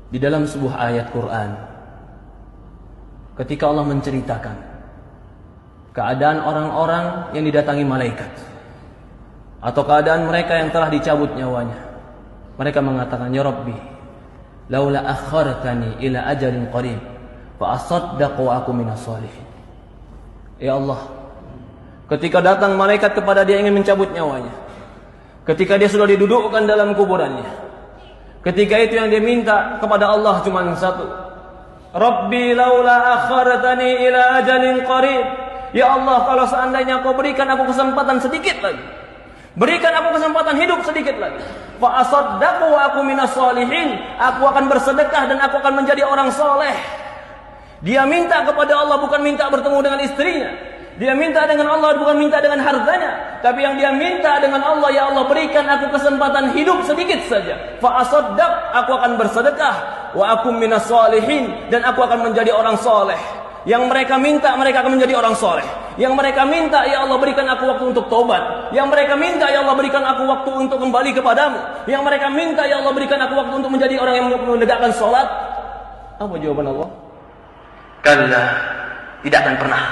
Di dalam sebuah ayat Quran, ketika Allah menceritakan keadaan orang-orang yang didatangi malaikat, atau keadaan mereka yang telah dicabut nyawanya, mereka mengatakan, "Ya Rabbi, laula akhartani ila ajalin qarib fa asaddaqu wa aku minas shalihin." Ya Allah, ketika datang malaikat kepada dia ingin mencabut nyawanya, ketika dia sudah didudukkan dalam kuburannya, ketika itu yang dia minta kepada Allah cuma satu, "Rabbi laula akhartani ila ajalin qarib." Ya Allah, kalau seandainya Kau berikan aku kesempatan sedikit lagi, berikan aku kesempatan hidup sedikit lagi, fa asaddaqu wa aku minas shalihin, aku akan bersedekah dan aku akan menjadi orang soleh. Dia minta kepada Allah bukan minta bertemu dengan istrinya, dia minta dengan Allah bukan minta dengan hartanya, tapi yang dia minta dengan Allah, ya Allah berikan aku kesempatan hidup sedikit saja, fa asaddaq, aku akan bersedekah, wa aku minas shalihin, dan aku akan menjadi orang soleh. Yang mereka minta, mereka akan menjadi orang soleh. Yang mereka minta, ya Allah berikan aku waktu untuk tobat. Yang mereka minta, ya Allah berikan aku waktu untuk kembali kepadamu. Yang mereka minta, ya Allah berikan aku waktu untuk menjadi orang yang menegakkan sholat. Apa jawaban Allah? Kalla, tidak akan pernah.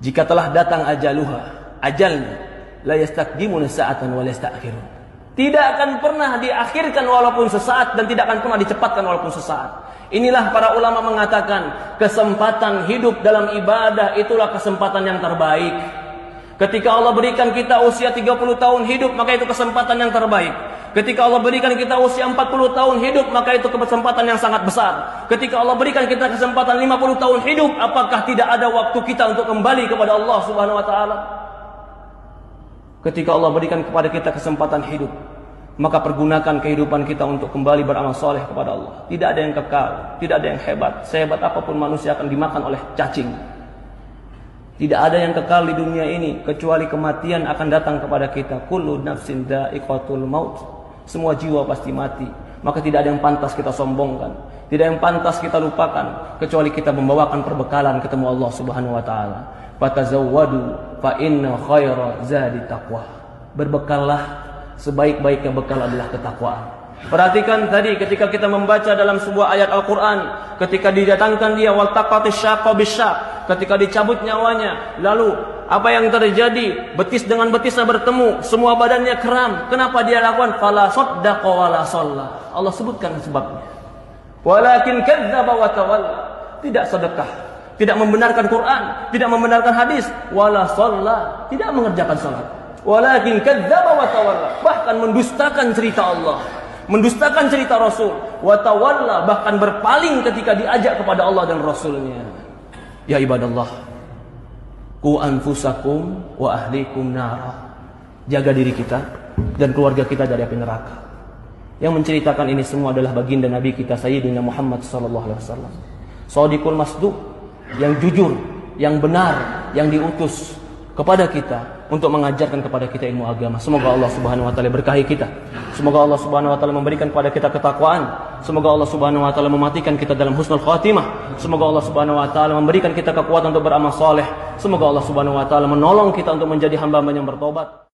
Jika telah datang ajaluha, ajalnya, la yastaqdimuna sa'atan wa la yasta'khirun. Tidak akan pernah diakhirkan walaupun sesaat, dan tidak akan pernah dicepatkan walaupun sesaat. Inilah para ulama mengatakan, kesempatan hidup dalam ibadah itulah kesempatan yang terbaik. Ketika Allah berikan kita usia 30 tahun hidup, maka itu kesempatan yang terbaik. Ketika Allah berikan kita usia 40 tahun hidup, maka itu kesempatan yang sangat besar. Ketika Allah berikan kita kesempatan 50 tahun hidup, apakah tidak ada waktu kita untuk kembali kepada Allah Subhanahu wa taala? Ketika Allah berikan kepada kita kesempatan hidup, maka pergunakan kehidupan kita untuk kembali beramal soleh kepada Allah. Tidak ada yang kekal, tidak ada yang hebat. Sehebat apapun manusia akan dimakan oleh cacing. Tidak ada yang kekal di dunia ini kecuali kematian akan datang kepada kita. Kullu nafsin dha'iqatul maut. Semua jiwa pasti mati. Maka tidak ada yang pantas kita sombongkan, tidak ada yang pantas kita lupakan, kecuali kita membawakan perbekalan ketemu Allah Subhanahu wa taala. Fatazawwadu fa inna khaira zadi taqwa. Berbekallah, sebaik-baiknya bekal adalah ketakwaan. Perhatikan tadi ketika kita membaca dalam sebuah ayat Al-Quran, ketika didatangkan dia waltaqatis syaqqa bisyaq, ketika dicabut nyawanya, lalu apa yang terjadi? Betis dengan betisnya bertemu, semua badannya kram. Kenapa dia lakukan? Fala saddaqa wala shalla. Allah sebutkan sebabnya. Walakin kadzdzaba wa tawalla. Tidak sedekah, tidak membenarkan Quran, tidak membenarkan hadis, wala shalla, tidak mengerjakan salat. Walakin kadzdzaba wa tawalla, bahkan mendustakan cerita Allah, mendustakan cerita Rasul, wa tawalla, bahkan berpaling ketika diajak kepada Allah dan Rasulnya. Ya ibadallah, qu anfusakum wa ahlikum nara. Jaga diri kita dan keluarga kita dari api neraka. Yang menceritakan ini semua adalah baginda Nabi kita Sayyidina Muhammad sallallahu alaihi wasallam. Shadiqul masduq, yang jujur, yang benar, yang diutus kepada kita untuk mengajarkan kepada kita ilmu agama. Semoga Allah Subhanahu wa taala berkahi kita. Semoga Allah Subhanahu wa taala memberikan kepada kita ketakwaan. Semoga Allah Subhanahu wa taala mematikan kita dalam husnul khatimah. Semoga Allah Subhanahu wa taala memberikan kita kekuatan untuk beramal saleh. Semoga Allah Subhanahu wa taala menolong kita untuk menjadi hamba-Nya yang bertobat.